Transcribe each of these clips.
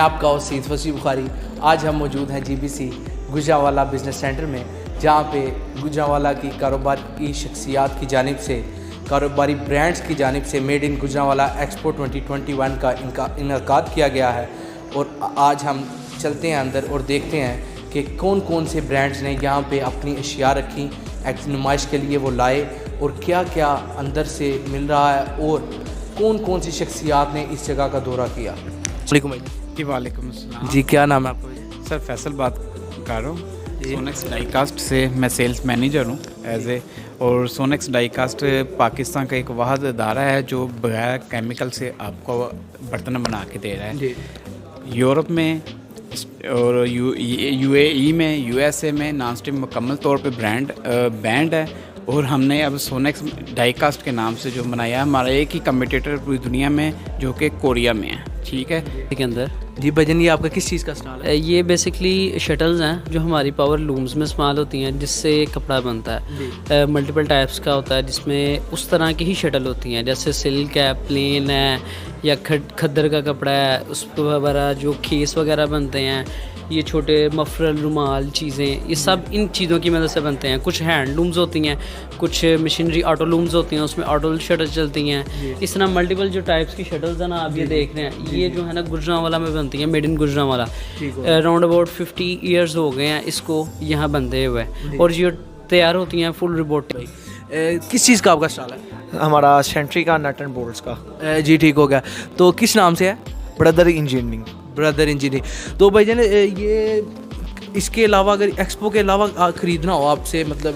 मैं आपका वसीद फसी बुखारी। आज हम मौजूद हैं GBC गुजरांवाला बिज़नेस सेंटर में, जहाँ पे गुजरांवाला की कारोबार की शख्सियात की जानिब से, कारोबारी ब्रांड्स की जानिब से मेड इन गुजरांवाला एक्सपो 2021 का इनकाद किया गया है। और आज हम चलते हैं अंदर और देखते हैं कि कौन कौन से ब्रांड्स ने यहाँ पे अपनी अशिया रखी, नुमाइश के लिए वो लाए, और क्या क्या अंदर से मिल रहा है, और कौन कौन सी शख्सियात ने इस जगह का दौरा किया। जी वालेकुम अस्सलाम। जी, क्या नाम है आपका? सर फैसल बात कर रहा हूँ, सोनेक्स डाईकास्ट से। मैं सेल्स मैनेजर हूँ और सोनेक्स डाईकास्ट पाकिस्तान का एक वाहिद अदारा है जो बगैर केमिकल से आपको बर्तन बना के दे रहा है। यूरोप में और UAE में, USA में नॉन स्टिक मुकम्मल तौर पे बैंड है। और हमने अब सोनेक्स डाईकास्ट के नाम से जो बनाया है, हमारा एक ही कम्पिटिटर पूरी दुनिया में जो कि कोरिया में है। ठीक है, के अंदर जी भजन, ये आपका किस चीज़ का स्टॉल है? ये बेसिकली शटल्स हैं जो हमारी पावर लूम्स में इस्तेमाल होती हैं, जिससे कपड़ा बनता है। मल्टीपल टाइप्स का होता है, जिसमें उस तरह की ही शटल होती हैं, जैसे सिल्क है, प्लेन है, या खद्दर का कपड़ा है, उस वगैरह जो खेस वगैरह बनते हैं, ये छोटे मफरल, रुमाल, चीज़ें, ये सब इन चीज़ों की मदद से बनते हैं। कुछ हैंडलूम्स होती हैं, कुछ मशीनरी ऑटो लूम्स होती हैं, उसमें ऑटो शटल चलती हैं। इस तरह मल्टीपल जो टाइप्स की शटल्स हैं ना, आप ये देख रहे हैं, ये जो है ना गुजरांवाला में बनती हैं, made in Gujranwala. Around about 50 years हो गए हैं इसको यहाँ बनते हुए, और ये तैयार होती हैं फुल रिपोर्ट। किस चीज़ का आपका स्टॉल है? हमारा सेंट्री का नट एंड बोल्ट्स का। जी ठीक हो गया। तो किस नाम से है? Brother engineering. Brother engineering. तो भाई जान, ये इसके अलावा अगर एक्सपो के अलावा ख़रीदना हो आपसे, मतलब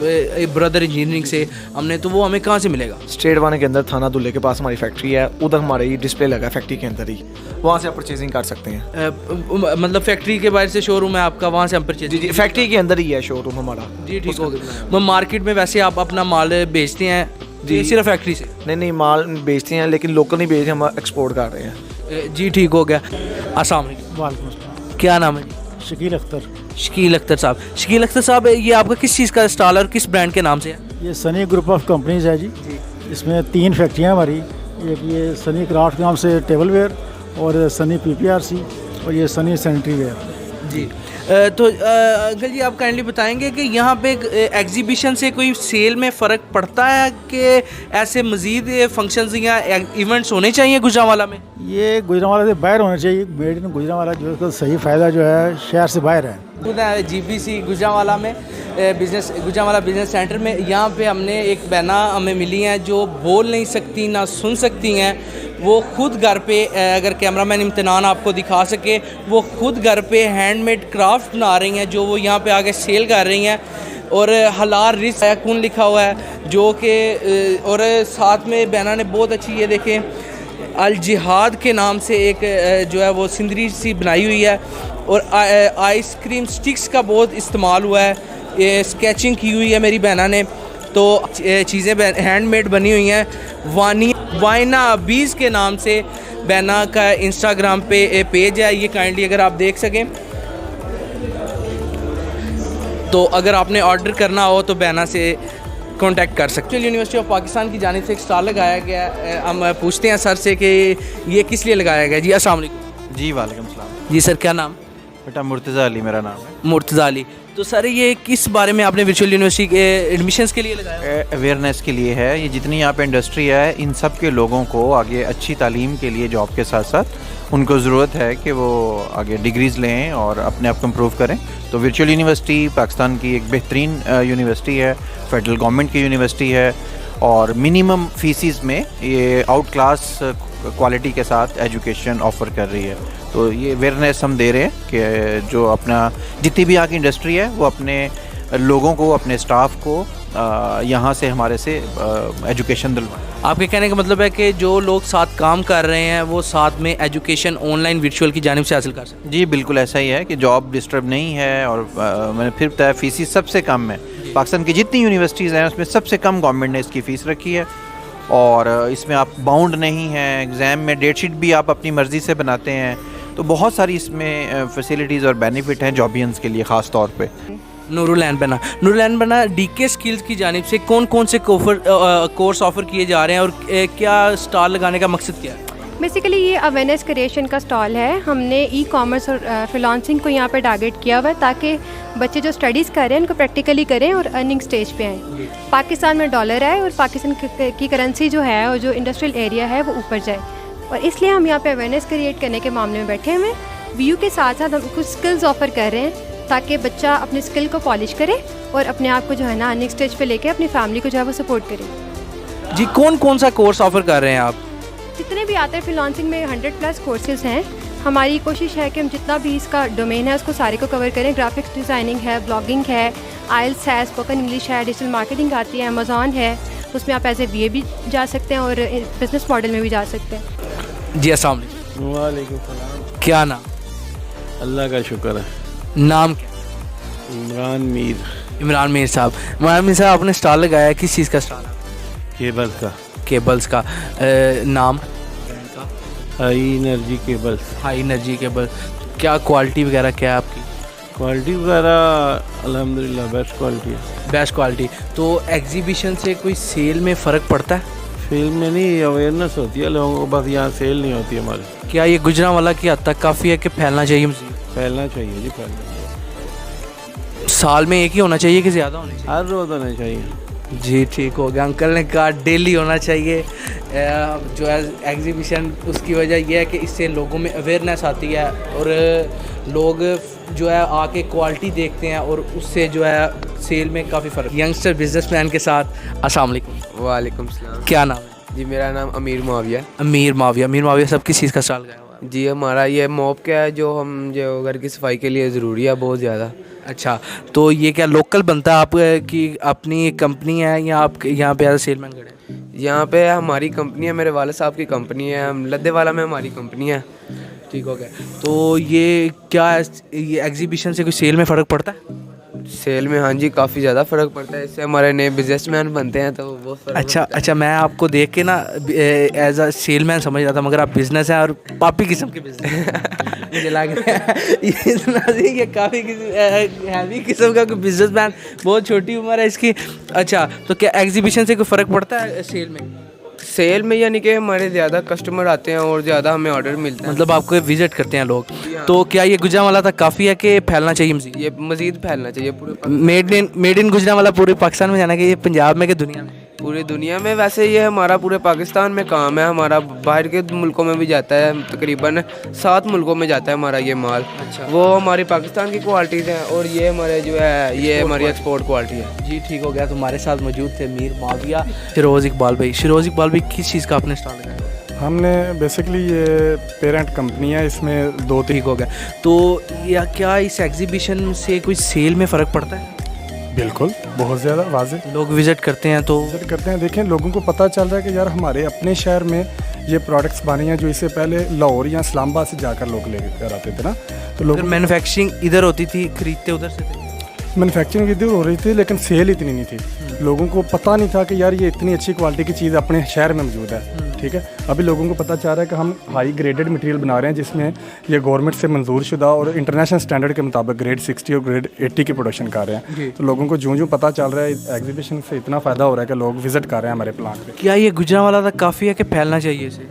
ब्रदर इंजीनियरिंग से हमने, तो वो हमें कहाँ से मिलेगा? स्ट्रेट वाने के अंदर थाना दुल्ले के पास हमारी फैक्ट्री है, उधर हमारा ये डिस्प्ले लगा है फैक्ट्री के अंदर ही, वहाँ से आप परचेजिंग कर सकते हैं। मतलब फैक्ट्री के बाहर से शोरूम है आपका, वहाँ से हम परचेज? जी, फैक्ट्री के अंदर ही है शोरूम हमारा। जी ठीक हो गया। मार्केट में वैसे आप अपना माल बेचते हैं जी सिर्फ फैक्ट्री से? नहीं, माल बेचते हैं, लेकिन लोकल नहीं बेचते, हम एक्सपोर्ट कर रहे हैं। जी ठीक हो गया। अस्सलाम वालेकुम। क्या नाम है? शकील अख्तर। शकील अख्तर साहब। शकील अख्तर साहब, ये आपका किस चीज़ का स्टॉल है और किस ब्रांड के नाम से है? ये सनी ग्रुप ऑफ कंपनीज है जी। इसमें 3 फैक्ट्रियाँ हमारी, एक ये सनी क्राफ्ट के नाम से टेबल वेयर, और सनी PPRC, और ये सनी सैनिटरी वेयर जी। तो अंकल जी, आप काइंडली बताएंगे कि यहाँ पे एग्जीबिशन से कोई सेल में फ़र्क पड़ता है कि ऐसे मज़ीद फंक्शंस या इवेंट्स होने चाहिए गुजरांवाला में? ये गुजरांवाला से बाहर होना चाहिए। मेड इन गुजरांवाला जो है सही फ़ायदा जो है शहर से बाहर है। GBC गुजरांवाला में गुजरांवाला बिज़नेस सेंटर में, यहाँ पे हमने एक बहना हमें मिली हैं जो बोल नहीं सकती ना सुन सकती हैं। वो खुद घर पे, अगर कैमरामैन इम्तिनान आपको दिखा सके, वो खुद घर पे हैंडमेड क्राफ्ट बना रही हैं, जो वो यहाँ पे आगे सेल कर रही हैं। और हलाल रिस्क कौन लिखा हुआ है जो कि, और साथ में बहना ने बहुत अच्छी, ये देखें, अल जिहाद के नाम से एक जो है वो सिंदरी सी बनाई हुई है, और आइसक्रीम स्टिक्स का बहुत इस्तेमाल हुआ है, ये स्केचिंग की हुई है मेरी बहना ने। तो चीज़ें हैंडमेड बनी हुई हैं। वाइना बीज के नाम से बहना का इंस्टाग्राम पे पेज है, ये काइंडली अगर आप देख सकें, तो अगर आपने ऑर्डर करना हो तो बहना से कांटेक्ट कर सकते हैं। यूनिवर्सिटी ऑफ पाकिस्तान की जानिब से एक स्टॉल लगाया गया है। हम पूछते हैं सर से कि ये किस लिए लगाया गया। जी अस्सलाम वालेकुम। जी वालेकुम सलाम। जी सर, क्या नाम? बेटा मुर्तज़ा अली मेरा नाम है। मुर्तज़ा अली। तो सर, ये किस बारे में आपने वर्चुअल यूनिवर्सिटी के एडमिशन्स के लिए लगाया? अवेयरनेस के लिए है। ये जितनी यहाँ पे इंडस्ट्री है, इन सब के लोगों को आगे अच्छी तालीम के लिए जॉब के साथ साथ उनको ज़रूरत है कि वो आगे डिग्रीज़ लें और अपने आप को इम्प्रूव करें। तो वर्चुअल यूनिवर्सिटी पाकिस्तान की एक बेहतरीन यूनिवर्सिटी है, फेडरल गवर्नमेंट की यूनिवर्सिटी है, और मिनिमम फीसिस में ये आउट क्लास क्वालिटी के साथ एजुकेशन ऑफ़र कर रही है। तो ये अवेयरनेस हम दे रहे हैं कि जो अपना जितनी भी यहाँ की इंडस्ट्री है वो अपने लोगों को, अपने स्टाफ को यहाँ से हमारे से एजुकेशन दिलवाएं। आपके कहने का मतलब है कि जो लोग साथ काम कर रहे हैं वो साथ में एजुकेशन ऑनलाइन वर्चुअल की जानिब से हासिल कर सकते हैं? जी बिल्कुल ऐसा ही है कि जॉब डिस्टर्ब नहीं है, और मैंने फिर बताया फीस सबसे कम है। पाकिस्तान की जितनी यूनिवर्सिटीज़ हैं उसमें सबसे कम गवर्नमेंट ने इसकी फ़ीस रखी है, और इसमें आप बाउंड नहीं हैं। एग्ज़ाम में डेट शीट भी आप अपनी मर्ज़ी से बनाते हैं। तो बहुत सारी इसमें फैसिलिटीज़ और बेनिफिट हैं जॉबियंस के लिए ख़ास तौर पे। नूरुलैन बना DK स्किल्स की जानिब से कौन कौन से कोर्स ऑफ़र किए जा रहे हैं, और क्या स्टॉल लगाने का मकसद क्या है? बेसिकली ये अवेयरनेस क्रिएशन का स्टॉल है। हमने ई कॉमर्स और फ्रीलांसिंग को यहाँ पे टारगेट किया हुआ है ताकि बच्चे जो स्टडीज़ कर रहे हैं उनको प्रैक्टिकली करें और अर्निंग स्टेज पे आएँ। पाकिस्तान में डॉलर है और पाकिस्तान की करेंसी जो है और जो इंडस्ट्रियल एरिया है वो ऊपर जाए, और इसलिए हम यहाँ पे अवेयरनेस क्रिएट करने के मामले में बैठे हुए हैं। वीयू के साथ साथ हम कुछ स्किल्स ऑफ़र कर रहे हैं ताकि बच्चा अपने स्किल को पॉलिश करे और अपने आप को जो है ना अर्निंग स्टेज पे लेके अपनी फैमिली को जो है वो सपोर्ट करे। जी कौन कौन सा कोर्स ऑफ़र कर रहे हैं आप? जितने भी आते हैं फ्रीलांसिंग में 100+ कोर्सेज़ हैं। हमारी कोशिश है कि हम जितना भी इसका डोमेन है उसको सारे को कवर करें। ग्राफिक्स डिज़ाइनिंग है, ब्लॉगिंग है, आइल्स है, स्पोकन इंग्लिश है, डिजिटल मार्केटिंग आती है, अमेज़ॉन है, उसमें आप एज ए BA भी जा सकते हैं और बिज़नेस मॉडल में भी जा सकते हैं। जी अस्सलाम वालेकुम। वालेकुम सलाम। क्या नाम? अल्लाह का शुक्र है। नाम क्या? इमरान मीर। इमरान मीर साहब। इमरान मीर साहब आपने स्टॉल लगाया है, किस चीज़ का स्टॉल है? केबल का। केबल्स का। नाम? High energy cables. High energy cable. क्या क्वालिटी वगैरह क्या है आपकी? क्वालिटी वगैरह अल्हम्दुलिल्लाह बेस्ट क्वालिटी है। Best quality. तो एग्जीबिशन से कोई सेल में फ़र्क पड़ता है? फील्ड में नहीं अवेयरनेस होती है लोगों को, बस यहाँ सेल नहीं होती हमारी। क्या ये गुजरांवाला की हद तक काफ़ी है कि फैलना चाहिए मज़ीद? फैलना चाहिए जी, फैलना चाहिए। साल में एक ही होना चाहिए कि ज़्यादा होने चाहिए? हर रोज़ होना चाहिए। जी ठीक हो गया। अंकल ने कहा डेली होना चाहिए। जो है एग्जीबिशन, उसकी वजह यह है कि इससे लोगों में अवेयरनेस आती है और लोग जो है आके क्वालिटी देखते हैं और उससे जो है सेल में काफ़ी फ़र्क। यंगस्टर बिजनेसमैन के साथ। अस्सलाम वालेकुम। वालेकुम सलाम। क्या नाम है? जी मेरा नाम अमीर मुआविया है। अमीर माविया सब किस चीज़ का स्टॉल गया हुआ है? जी हमारा ये मॉप का है जो हम जो घर की सफाई के लिए ज़रूरी है बहुत ज़्यादा। अच्छा, तो ये क्या लोकल बनता है आप की अपनी कंपनी है या आप यहाँ पे एज सेलमैन खड़े हैं? यहाँ पे हमारी कंपनी है, मेरे वाले साहब की कंपनी है, हम लद्देवाला में हमारी कंपनी है। ठीक हो गया। तो ये क्या ये एग्जीबिशन से कोई सेल में फ़र्क पड़ता है? सेल में हाँ जी काफ़ी ज़्यादा फ़र्क पड़ता है, इससे हमारे नए बिजनेसमैन बनते हैं तो वो अच्छा, मैं आपको देख के ना एज अ सेलमैन समझ रहा था, मगर आप बिजनेस हैं और पापी किस्म के बिजनेस मुझे लग रहा है ये काफ़ी हैवी किस्म का कोई बिजनेसमैन, बहुत छोटी उम्र है इसकी। अच्छा, तो क्या एग्जीबिशन से कोई फ़र्क पड़ता है सेल में? सेल में यानी कि हमारे ज़्यादा कस्टमर आते हैं और ज़्यादा हमें ऑर्डर मिलता है, मतलब आपको विजिट करते हैं लोग। तो क्या ये गुजरांवाला तक काफ़ी है कि फैलना चाहिए मज़ीद? ये मज़ीद फैलना चाहिए पूरे मेड इन गुजरांवाला पूरे पाकिस्तान में जाना, कि ये पंजाब में कि दुनिया में? पूरी दुनिया में। वैसे ये हमारा पूरे पाकिस्तान में काम है, हमारा बाहर के मुल्कों में भी जाता है, तकरीबन 7 मुल्कों में जाता है हमारा ये माल। अच्छा। वो हमारी पाकिस्तान की क्वालिटीज़ हैं और ये हमारे जो है ये हमारी एक्सपोर्ट क्वालिटी है। जी ठीक हो गया। तो हमारे साथ मौजूद थे मीर माविया, शिरोज़ इकबाल भाई। शिरोज़ इकबाल भाई किस चीज़ का आपने स्टॉल लगाया? हमने बेसिकली ये पेरेंट कंपनी है, इसमें 2 ठीक हो गया। तो या क्या इस एग्जीबिशन से कोई सेल में फ़र्क पड़ता है? बिल्कुल, बहुत ज़्यादा वाज़ेह। लोग विज़िट करते हैं तो विजिट करते हैं, देखें लोगों को पता चल रहा है कि यार हमारे अपने शहर में ये प्रोडक्ट्स बने हैं जो इससे पहले लाहौर या इस्लामाबाद से जाकर लोग लेकर आते थे ना। तो लोग मैन्युफैक्चरिंग इधर होती थी, खरीदते उधर से थे। मैन्युफैक्चरिंग इधर हो रही थी लेकिन सेल इतनी नहीं थी, लोगों को पता नहीं था कि यार ये इतनी अच्छी क्वालिटी की चीज़ अपने शहर में मौजूद है। ठीक है, अभी लोगों को पता चल रहा है कि हम हाई ग्रेडेड मटेरियल बना रहे हैं जिसमें ये गवर्नमेंट से मंजूर शुदा और इंटरनेशनल स्टैंडर्ड के मुताबिक ग्रेड 60 और ग्रेड 80 की प्रोडक्शन कर रहे हैं। तो लोगों को जो पता चल रहा है एग्जीबिशन से इतना फ़ायदा हो रहा है कि लोग विजिट कर रहे हैं हमारे प्लांट पे। क्या ये गुजरांवाला तक काफ़ी है कि फैलना चाहिए इसे,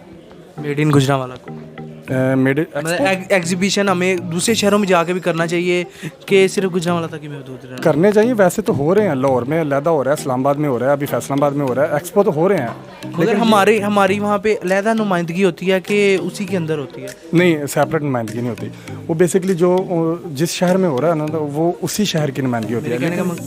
मेड इन गुजरांवाला को? एग्जीबिशन हमें दूसरे शहरों में जाके भी करना चाहिए कि सिर्फ गुजरांवाला तक ही महदूद रहना? करने चाहिए, वैसे तो हो रहे हैं, लाहौर में अलहदा हो रहा है, इस्लामाबाद में हो रहा है, अभी फैसलाबाद में हो रहा है, एक्सपो तो हो रहे हैं। लेकिन हमारी वहाँ पे अलहदा नुमाइंदगी होती है कि उसी के अंदर होती है? नहीं, सेपरेट नुमाइंदगी नहीं होती, वो बेसिकली जो जिस शहर में हो रहा है ना तो वो उसी शहर की नुमाइंदगी होती है।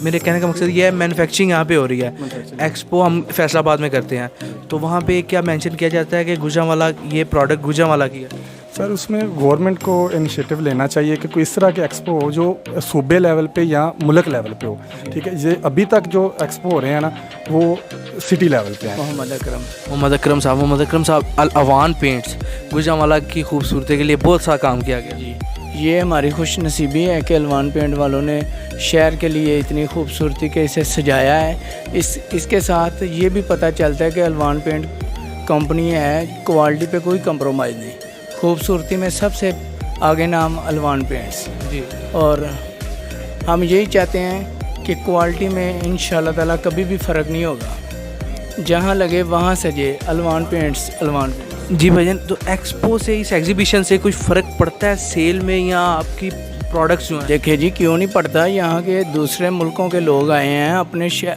मेरे कहने का मकसद ये है मैन्युफैक्चरिंग यहाँ पे हो रही है, एक्सपो हम फैसलाबाद में करते हैं, तो वहाँ पे क्या मेंशन किया जाता है कि गुजरांवाला ये प्रोडक्ट गुजरांवाला की है? सर उसमें गवर्नमेंट को इनिशिएटिव लेना चाहिए कि कोई इस तरह के एक्सपो हो जो सूबे लेवल पे या मुल्क लेवल पे हो। ठीक है, ये अभी तक जो एक्सपो हो रहे हैं ना वो सिटी लेवल पे हैं। मोहम्मद अकरम साहब अल अवान पेंट्स गुजरांवाला की खूबसूरती के लिए बहुत सा काम किया गया। जी, ये हमारी खुश नसीबी है कि अलवान पेंट वालों ने शहर के लिए इतनी खूबसूरती के इसे सजाया है। इसके साथ ये भी पता चलता है कि अलवान पेंट कंपनी है, क्वालिटी पे कोई कंप्रोमाइज़ नहीं, खूबसूरती में सबसे आगे नाम अलवान पेंट्स। जी, और हम यही चाहते हैं कि क्वालिटी में इंशाल्लाह ताला कभी भी फ़र्क नहीं होगा, जहाँ लगे वहाँ सजे। अलवान पेंट्स। जी भाईजान, तो एक्सपो से, इस एग्जीबिशन से कुछ फ़र्क पड़ता है सेल में या आपकी प्रोडक्ट्स जो हैं? देखिए जी, क्यों नहीं पड़ता। यहाँ के दूसरे मुल्कों के लोग आए हैं,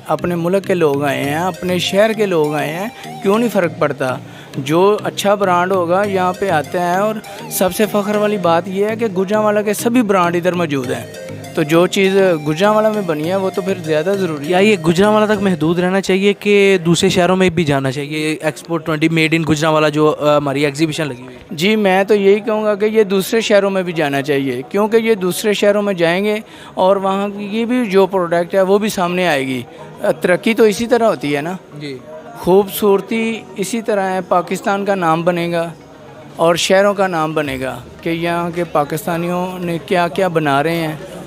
अपने मुल्क के लोग आए हैं, अपने शहर के लोग आए हैं, क्यों नहीं फ़र्क पड़ता। जो अच्छा ब्रांड होगा यहाँ पे आते हैं। और सबसे फ़ख्र वाली बात यह है कि गुजरांवाला के सभी ब्रांड इधर मौजूद हैं। तो जो चीज़ गुजरांवाला में बनी है वो तो फिर ज़्यादा ज़रूरी है। या ये गुजरांवाला तक महदूद रहना चाहिए कि दूसरे शहरों में भी जाना चाहिए? एक्सपो 20 मेड इन गुजरांवाला जो हमारी एग्जीबिशन लगी हुई है। जी, मैं तो यही कहूँगा कि ये दूसरे शहरों में भी जाना चाहिए, क्योंकि ये दूसरे शहरों में जाएंगे और वहाँ की भी जो प्रोडक्ट है वो भी सामने आएगी। तरक्की तो इसी तरह होती है ना जी, खूबसूरती इसी तरह है। पाकिस्तान का नाम बनेगा और शहरों का नाम बनेगा कि यहाँ के पाकिस्तानियों ने क्या क्या बना रहे हैं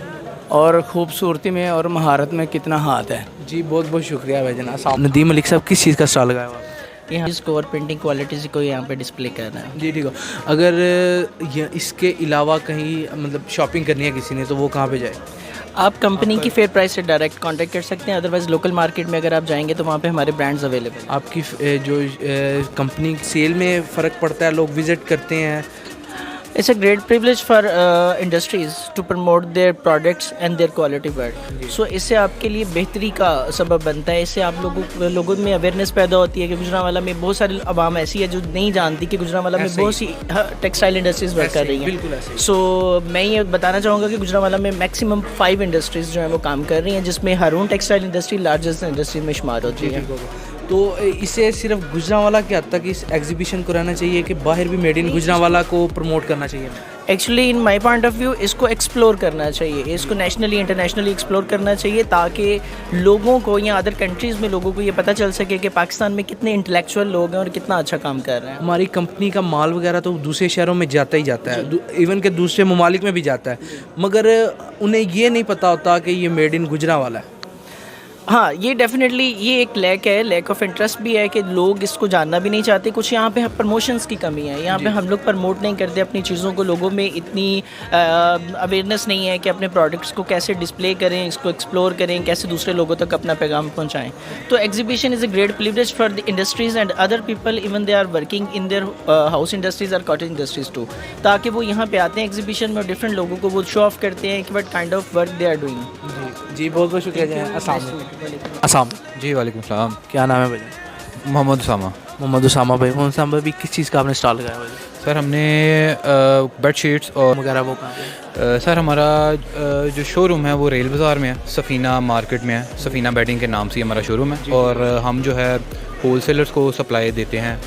और ख़ूबसूरती में और महारत में कितना हाथ है। जी बहुत बहुत शुक्रिया भाईजान। नदीम मलिक साहब, किस चीज़ का स्टॉल लगाया हुआ है? यहाँ स्कोर प्रिंटिंग क्वालिटीज़ को यहाँ पे डिस्प्ले करना है। जी ठीक है। अगर इसके अलावा कहीं मतलब शॉपिंग करनी है किसी ने तो वो कहाँ पे जाए? आप कंपनी की फेयर प्राइस से डायरेक्ट कांटेक्ट कर सकते हैं। अदरवाइज़ लोकल मार्केट में अगर आप जाएंगे तो वहाँ पे हमारे ब्रांड्स अवेलेबल हैं। आपकी जो कंपनी सेल में फ़र्क पड़ता है, लोग विज़िट करते हैं? It's a great privilege for industries to promote their products and their quality work. So इससे आपके लिए बेहतरी का सबब बनता है। इससे आप लोगों में अवेयरनेस पैदा होती है कि गुजरांवाला में बहुत सारी आवाम ऐसी है जो नहीं जानती कि गुजरांवाला में बहुत सी टेक्सटाइल इंडस्ट्रीज़ वर्क कर रही हैं। बिल्कुल ऐसे। सो मैं ये बताना चाहूँगा कि गुजरांवाला में मैक्सिमम 5 इंडस्ट्रीज़ जो हैं वो काम कर रही हैं, जिसमें हारून टेक्सटाइल इंडस्ट्री लार्जेस्ट इंडस्ट्री में शुमार होती है। तो इसे सिर्फ गुजरांवाला के हद तक इस एग्जीबिशन को रहना चाहिए कि बाहर भी मेड इन गुजरांवाला को प्रमोट करना चाहिए? Actually in my point of view इसको एक्सप्लोर करना चाहिए, इसको नेशनली इंटरनेशनली एक्सप्लोर करना चाहिए, ताकि लोगों को या अदर कंट्रीज़ में लोगों को ये पता चल सके कि पाकिस्तान में कितने इंटेलेक्चुअल लोग हैं और कितना अच्छा काम कर रहे हैं। हमारी कंपनी का माल वगैरह तो दूसरे शहरों में जाता ही जाता है, इवन के दूसरे ममालिक में भी जाता है, मगर उन्हें ये नहीं पता होता कि ये मेड इन गुजरांवाला है। हाँ, ये डेफिनेटली ये एक लैक ऑफ इंटरेस्ट भी है कि लोग इसको जानना भी नहीं चाहते। कुछ यहाँ पे प्रमोशंस की कमी है, यहाँ पे हम लोग प्रमोट नहीं करते अपनी चीज़ों को, लोगों में इतनी अवेयरनेस नहीं है कि अपने प्रोडक्ट्स को कैसे डिस्प्ले करें, इसको एक्सप्लोर करें, कैसे दूसरे लोगों तक अपना पैगाम पहुँचाएँ। तो exhibition is a great privilege for the industries and other people, even they are working in their house industries और कॉटेज इंडस्ट्रीज़ टू, ताकि वो यहाँ पे आते हैं एग्जीबिशन में और डिफरेंट लोगों को वो शो ऑफ करते हैं कि what kind of work they are doing. जी बहुत बहुत शुक्रिया। अस्सलाम। जी वालेकुम सलाम। क्या नाम है भाई? मोहम्मद उसामा। मोहम्मद उसामा भाई। मोहम्मद उसामा भाई, किस चीज़ का आपने स्टॉल लगाया हुआ है? सर हमने बेड शीट्स और वगैरह वो कहाँ पे? सर हमारा जो शोरूम है वो रेल बाज़ार में है, सफ़ीना मार्केट में है। सफ़ीना बेडिंग के नाम से हमारा शोरूम है और हम जो है होलसेलर्स को सप्लाई देते हैं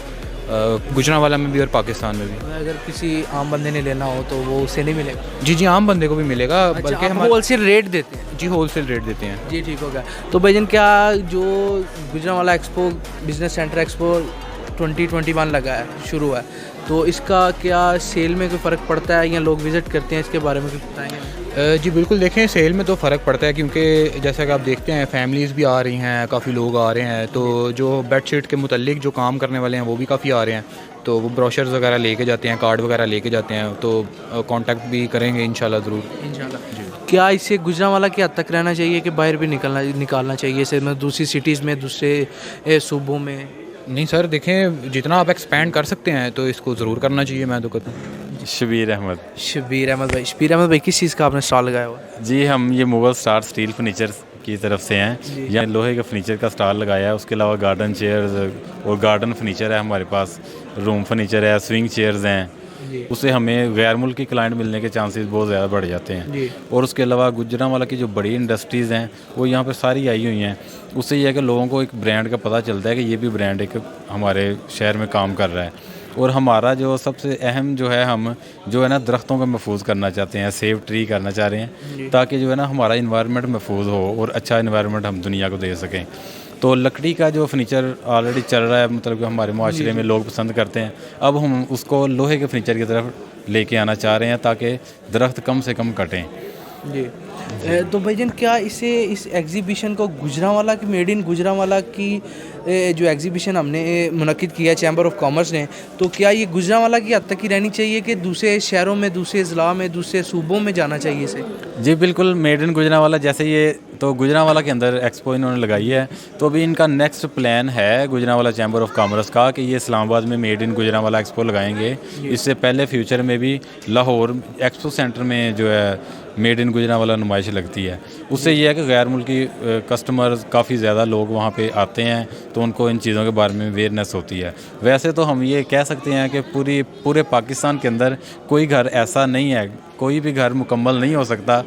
गुजरांवाला में भी और पाकिस्तान में भी। अगर किसी आम बंदे ने लेना हो तो वो उसे नहीं मिलेगा? जी जी, आम बंदे को भी मिलेगा। बल्कि हम होलसेल रेट देते हैं? जी होलसेल रेट देते हैं। जी ठीक हो गया। तो भाईजान, क्या जो Gujranwala expo business centre expo 2021 लगा है, शुरू है, तो इसका क्या सेल में कोई फ़र्क पड़ता है या लोग विज़िट करते हैं? इसके बारे में कुछ बताएंगे? जी बिल्कुल, देखें सेल में तो फ़र्क पड़ता है, क्योंकि जैसा कि आप देखते हैं फैमिलीज़ भी आ रही हैं, काफ़ी लोग आ रहे हैं, तो जो बेडशीट के मुतल्लिक जो काम करने वाले हैं वो भी काफ़ी आ रहे हैं, तो वो ब्रोशर्स वगैरह लेके जाते हैं, कार्ड वगैरह लेके जाते हैं, तो कांटेक्ट भी करेंगे इंशाल्लाह ज़रूर। इंशाल्लाह। क्या इससे गुजरांवाला की हद तक रहना चाहिए कि बाहर भी निकालना चाहिए, जैसे दूसरी सिटीज़ में, दूसरे सूबों में? नहीं सर, देखें जितना आप एक्सपेंड कर सकते हैं तो इसको ज़रूर करना चाहिए, मैं तो कहता हूँ। शबीर अहमद। शबीर अहमद भाई। शबीर अहमद भाई, किस चीज़ का आपने स्टॉल लगाया हुआ? जी हम ये मुगल स्टार स्टील फर्नीचर की तरफ से हैं। यहाँ लोहे का फर्नीचर का स्टॉल लगाया है, उसके अलावा गार्डन चेयर्स और गार्डन फर्नीचर है हमारे पास, रूम फर्नीचर है, स्विंग चेयर्स हैं। उससे हमें गैर मुल्की क्लाइंट मिलने के चांसेस बहुत ज़्यादा बढ़ जाते हैं। और उसके अलावा गुजरांवाला की जो बड़ी इंडस्ट्रीज़ हैं वो यहाँ पर सारी आई हुई हैं। उससे यह है कि लोगों को एक ब्रांड का पता चलता है कि ये भी ब्रांड एक हमारे शहर में काम कर रहा है। और हमारा जो सबसे अहम जो है, हम जो है ना दरख्तों को महफूज करना चाहते हैं, सेव ट्री करना चाह रहे हैं, ताकि जो है ना हमारा इन्वायरमेंट महफूज हो और अच्छा इन्वायरमेंट हम दुनिया को दे सकें। तो लकड़ी का जो फर्नीचर ऑलरेडी चल रहा है, मतलब कि हमारे माशरे में लोग पसंद करते हैं, अब हम उसको लोहे के फर्नीचर की तरफ लेके आना चाह रहे हैं ताकि दरख्त कम से कम कटें। जी। तो भाईजान, क्या इसे इस एग्जीबिशन को गुजरांवाला की मेड इन गुजरांवाला की जो एग्जीबिशन हमने मुनक्किद किया चैम्बर ऑफ कॉमर्स ने, तो क्या ये गुजरांवाला की हद तक ही रहनी चाहिए कि दूसरे शहरों में, दूसरे ज़िला में, दूसरे सूबों में जाना चाहिए इसे? जी बिल्कुल, मेड इन गुजरांवाला जैसे ये तो गुजरांवाला के अंदर एक्सपो इन्होंने लगाई है। तो अभी इनका नेक्स्ट प्लान है गुजरांवाला चैम्बर ऑफ कॉमर्स का कि ये इस्लामाबाद में मेड इन गुजरांवाला एक्सपो लगाएंगे। इससे पहले फ्यूचर में भी लाहौर एक्सपो सेंटर में जो है मेड इन गुजरांवाला नुमाइश लगती है। उससे ये है कि गैर मुल्की कस्टमर काफ़ी ज़्यादा लोग वहाँ पे आते हैं, तो उनको इन चीज़ों के बारे में अवेयरनेस होती है। वैसे तो हम ये कह सकते हैं कि पूरे पाकिस्तान के अंदर कोई घर ऐसा नहीं है, कोई भी घर मुकम्मल नहीं हो सकता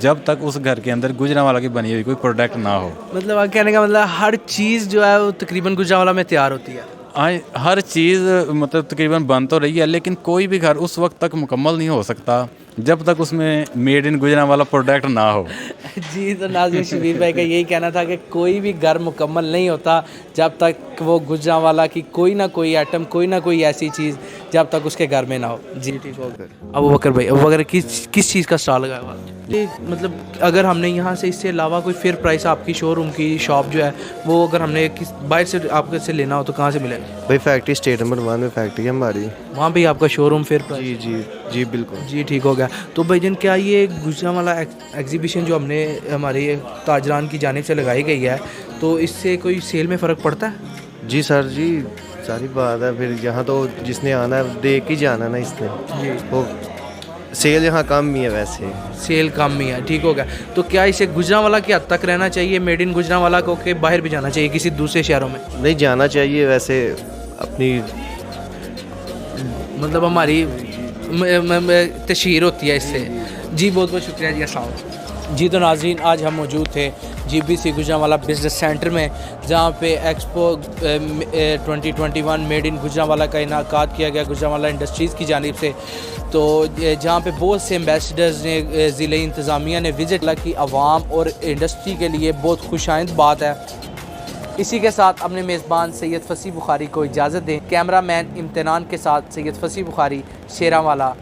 जब तक उस घर के अंदर गुजरांवाला की बनी हुई कोई प्रोडक्ट ना हो। मतलब आप कहने का मतलब हर चीज़ जो है वो तकरीबन गुजरांवाला में तैयार होती है। हर चीज़ मतलब तकरीबन बन तो रही है, लेकिन कोई भी घर उस वक्त तक मुकम्मल नहीं हो सकता जब तक उसमें मेड इन गुजरांवाला प्रोडक्ट ना हो। जी, तो नाज़रीन शबीर भाई का यही कहना था कि कोई भी घर मुकम्मल नहीं होता जब तक वो गुजरांवाला की कोई ना कोई आइटम, कोई ना कोई ऐसी चीज़ जब तक उसके घर में ना हो। जी ठीक हो गया। अबू बकर भाई, अबू बकर किस चीज़ का स्टॉल लगाया हुआ है? मतलब अगर हमने यहाँ से इससे अलावा कोई फिर प्राइस आपकी शोरूम की शॉप जो है वो अगर हमने बाहर से आपके से लेना हो तो कहाँ से मिलेगा? भाई फैक्ट्री स्टेट नंबर 1 में फैक्ट्री है हमारी, वहाँ पे आपका शोरूम फिर प्राइस? जी जी जी बिल्कुल। जी ठीक हो गया। तो भाईजान क्या ये गुजरांवाला एग्जीबिशन जो हमने हमारी ताजरान की जानिब से लगाई गई है तो इससे कोई सेल में फ़र्क पड़ता है? जी सर जी, सारी बात है। फिर यहाँ तो जिसने आना है देख ही जाना ना, इसने वो सेल यहाँ कम ही है, वैसे सेल कम ही है। ठीक हो गया। तो क्या इसे गुजरांवाला की हद तक रहना चाहिए मेड इन गुजरांवाला को, के बाहर भी जाना चाहिए किसी दूसरे शहरों में? नहीं जाना चाहिए, वैसे अपनी मतलब हमारी तशहीर होती है इससे। जी बहुत बहुत शुक्रिया जी। अस्सलाम। जी तो नाज़रीन आज हम मौजूद थे GBC गुजरांवाला बिज़नेस सेंटर में, जहाँ पे एक्सपो 2021 मेड इन गुजरांवाला का इनाकाद किया गया गुजरांवाला इंडस्ट्रीज़ की जानिब से। तो जहाँ पे बहुत से एम्बेसडर्स ने, ज़िले इंतज़ामिया ने विज़िट किया कि आवाम और इंडस्ट्री के लिए बहुत खुशाइंद बात है। इसी के साथ अपने मेज़बान सैयद फसी बुखारी को इजाज़त दें। कैमरा मैन इम्तिनान के साथ सैयद फसी बुखारी, शेरांवाला।